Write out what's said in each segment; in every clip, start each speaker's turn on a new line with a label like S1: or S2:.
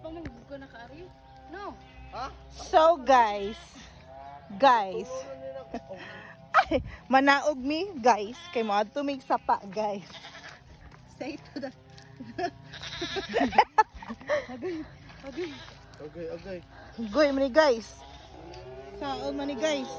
S1: pa man ko nakaari. No.
S2: Ha?
S3: So guys, ay, manaog mi guys, kay mo adto mig sapa guys. Say to the
S1: Agay.
S2: Okay.
S3: goy man ni guys. Sao man ni guys.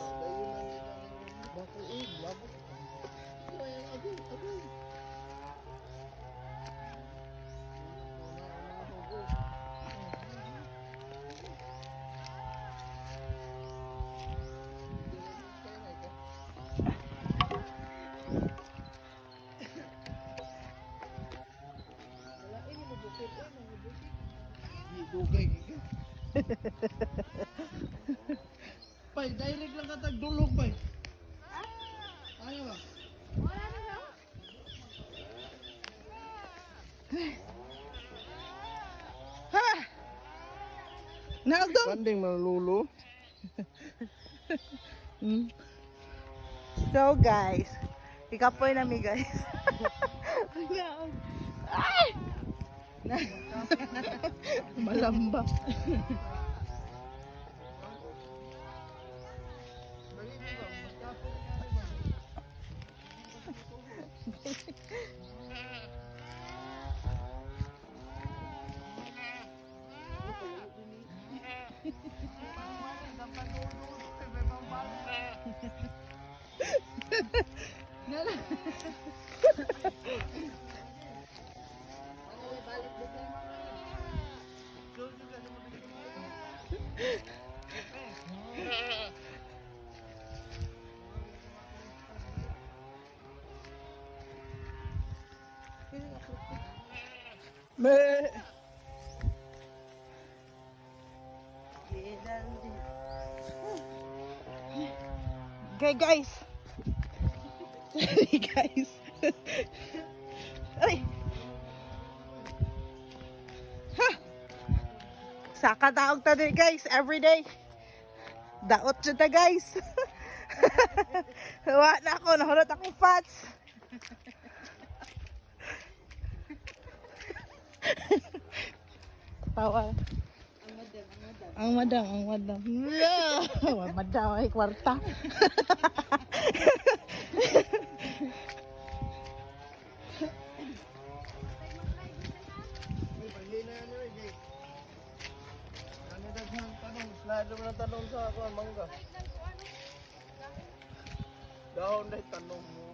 S2: Dugay ka. Pay, direct lang ka tagdulog, pay. Ayaw ba?
S1: Wala na daw.
S3: Ha! Naagdong.
S2: Panding malulo.
S3: So guys, ikapoy na mi guys. Ay! Malamba. Me. Okay guys. Sorry guys. Ay. Ha. Saka taog ta din guys every day. Daot jud ta guys. Wa na ako nahurot akong fats. Tawa. Ang madam. Yeah. Madam ay kwarta.
S2: Lalo mo na tanong sa ako, mangga. Dahon na tanong mo.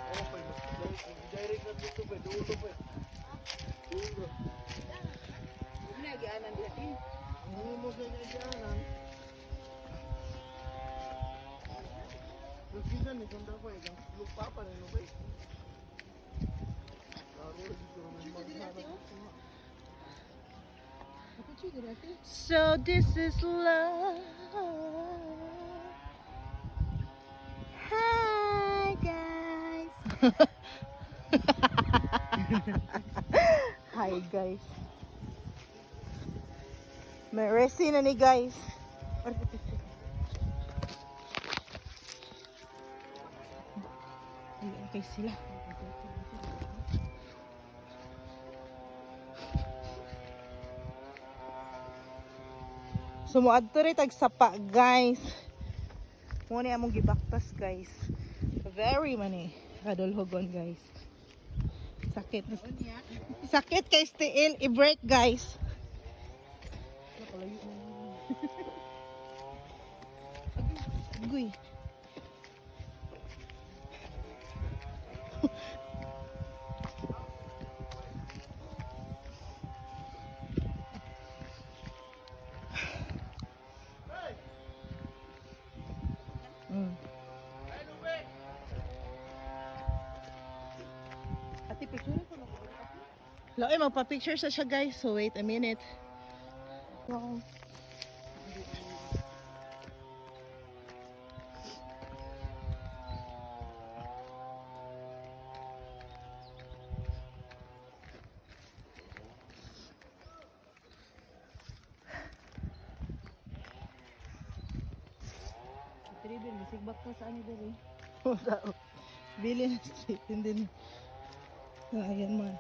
S2: Oh, pwede. Direct na dito, pwede. Dulo, pwede. Dulo.
S1: Huwag na agianan din.
S2: Hindi mo sa niya dyanan. Lupisan ni Kunda ko eh. Lupa pa rin, lupa eh.
S3: So this is love. Hi guys. Hi guys. May resi na ni guys. Ay, okay sila. Sumuad to rin tagsapa guys. Muna among gibaktas guys. Very mani. Kadulhogon guys. Sakit. Sakit kay stiil i-break guys. Guy.
S1: Ati picture ko na.
S3: Loe, magpa-picture sa siya guys. So wait a minute. Wow.
S1: Ati rin, masigbak ka sa ano dali.
S3: Billy Street. And then, ayan man.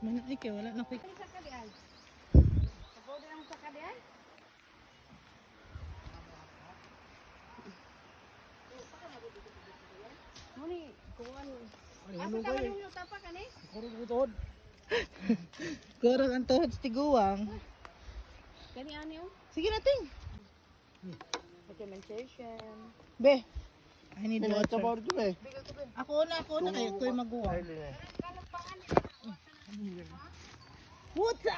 S3: Manat ni kayo, wala na quick.
S1: Sa kadiay. Sabaw din ang sa kadiay. Muni, kuwan. Asa ka man yung tapa ka ni?
S3: Kurang ang tuhod sa tiguang.
S1: Kani ani oh.
S3: Sige natin.
S1: Documentation.
S3: Be. I need
S2: May
S3: water.
S2: trabaho dito eh.
S3: Ako na kayo. Ko'y maguwa. Puta!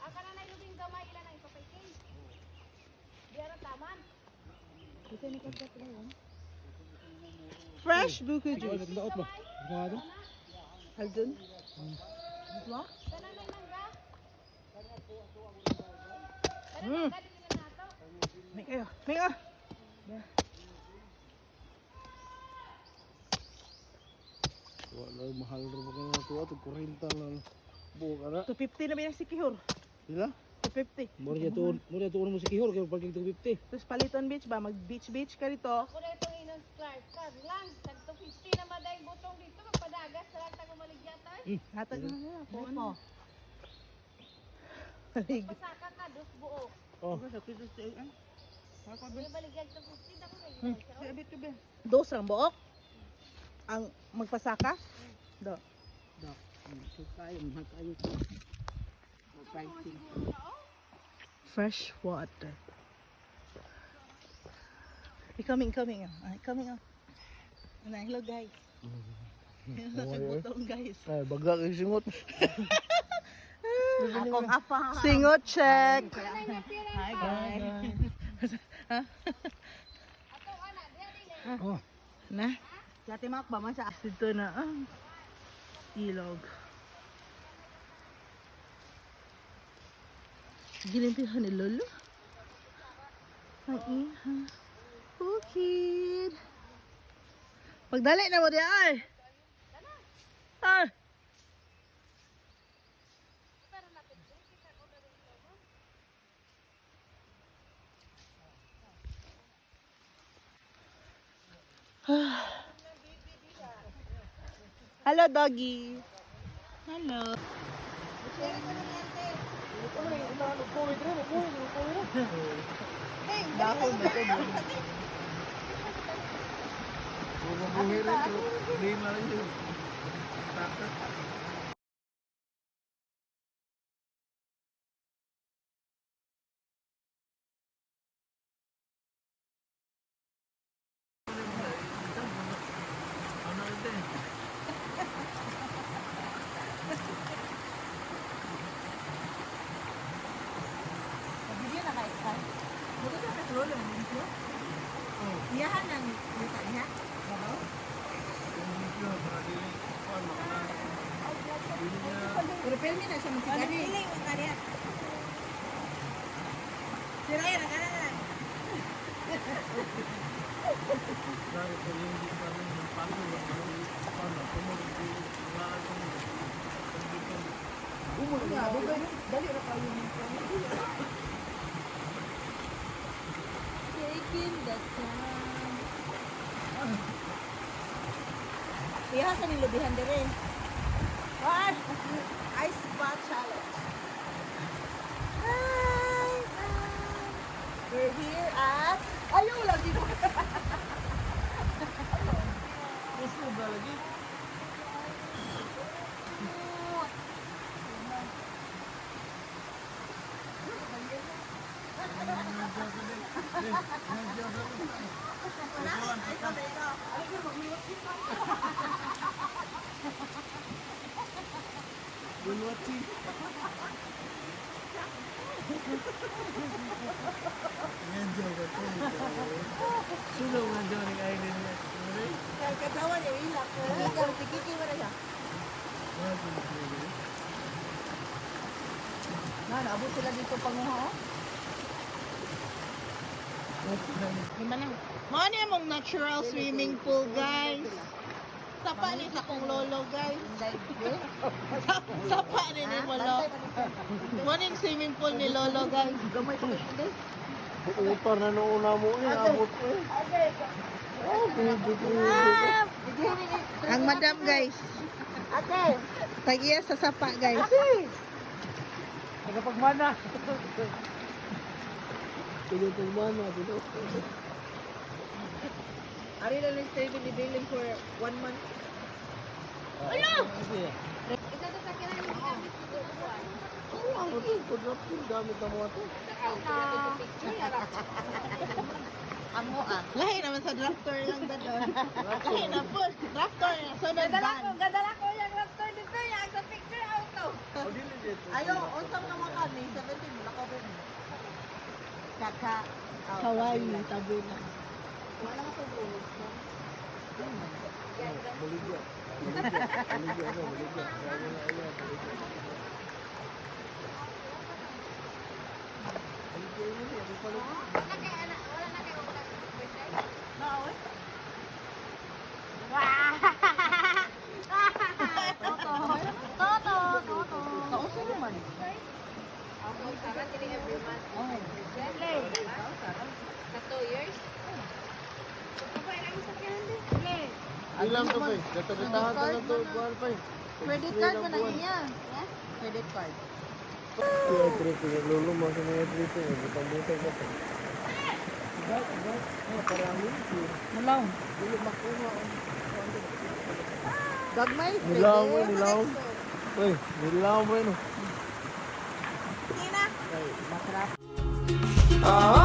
S1: Aka na yung gamay ilan ang ipapaitin. Diara taman. Kasi ni kasi ko yun.
S3: Fresh buko juice.
S2: Daot ba? Gado?
S3: Aldun?
S1: Tanan na nangga.
S3: Mm. May kayo. May ka.
S2: Wala, mahal rin ba kayo natuwa? Ito, 40 lang. Buo ka na.
S3: 250 na ba yung si Kihor?
S2: Sila?
S3: 250.
S2: Mura tuon mo si Kihor, kaya pagking 250.
S3: Tapos Paliton Beach ba? Mag-beach ka rito.
S1: Ako na itong inon Clark. Card lang. Tag 250 na maday butong dito. Magpadagas. Sarang tago maligyatan.
S3: Hatag na nga ako. Ano?
S1: Pasaka ka. Dos buo.
S2: Oh.
S1: May baligyan sa 50 ako na.
S3: Dos ang buok. Ang magpasaka. Do. Fresh water. Coming. Coming. Hello guys. Butong guys.
S2: Ay, baga kayo singot.
S3: Akong apa. Singot check. Hi guys.
S1: Ato anak. Diya din eh.
S2: Oh.
S3: Na? Dati mak ba man sa dito na ilog. Gilimpihan ni Lolo. Ang iha. Bukid. Pagdali na mo diya ay. Ay. Hello doggy. Hello. Dahon na ito.
S2: Mabuhay rin ito. Hindi na rin yun.
S3: Video na kahit saan. Buto sa petrol ang video. Iyahan ng lupa niya. Babaw. Pero pelmi na siya magsigari. Piling ang kanya. Siraya na kanan. Dali na kayo. Taking the time. Iya sa nilubihan dire. What? Ice bath challenge. Hi. We're here at ayaw lagi no.
S2: Mas mo ba lagi? Bulwati. Nandiyan ka to. Sino nandiyan ng island niya?
S3: Katawa niya ilak. Ikaw sige Na, naabot sila dito panguha, oh. Mga niya mong natural swimming pool, guys. Sapa ni sa kong lolo, guys. Sapa ni lolo. Morning swimming pool ni lolo, guys.
S2: Utar na nung una mo eh, abot ko eh.
S3: Ang madam, guys. Tagiya sa sapa, guys.
S2: Nagapagmana. Pinutugmana, dito.
S3: Ari na lang stay binibiling for 1 month.
S1: Isa to sa kinang gamit ko buwan.
S2: Oo, ang pag-drop yung gamit na mga ito.
S3: Amo ah. Lahi naman sa drafter lang dadon. Lahi na po. Drafter na. Sunod ban.
S1: Gadala ko yung raptor dito, yung sa picture auto.
S3: Ayo, unsang naman kami. 17 mula ka rin. Saka Hawaii, tabi na.
S1: Wala ko bulo.
S2: Bolivia. Bolivia.
S1: Wala na kayo birthday? Toto.
S3: Kausa naman.
S1: Ako, sana tili every month. Sa 2 years? Kapay lang sa kanya.
S2: Ilang to pa eh. Datang-datahan ka lang to. Buwan pa eh.
S3: Credit card mo na iya. Credit card.
S2: Kaya tripping. Lolo mo sa mga tripping. Butang-butang ka pa. Parang
S3: Mulaw.
S2: Dili makuha.
S3: Gagmay.
S2: Nilaw mo, nilaw. Uy, nilaw mo yun.
S3: Sige na.
S2: Ay,
S3: Masarap.
S4: Ah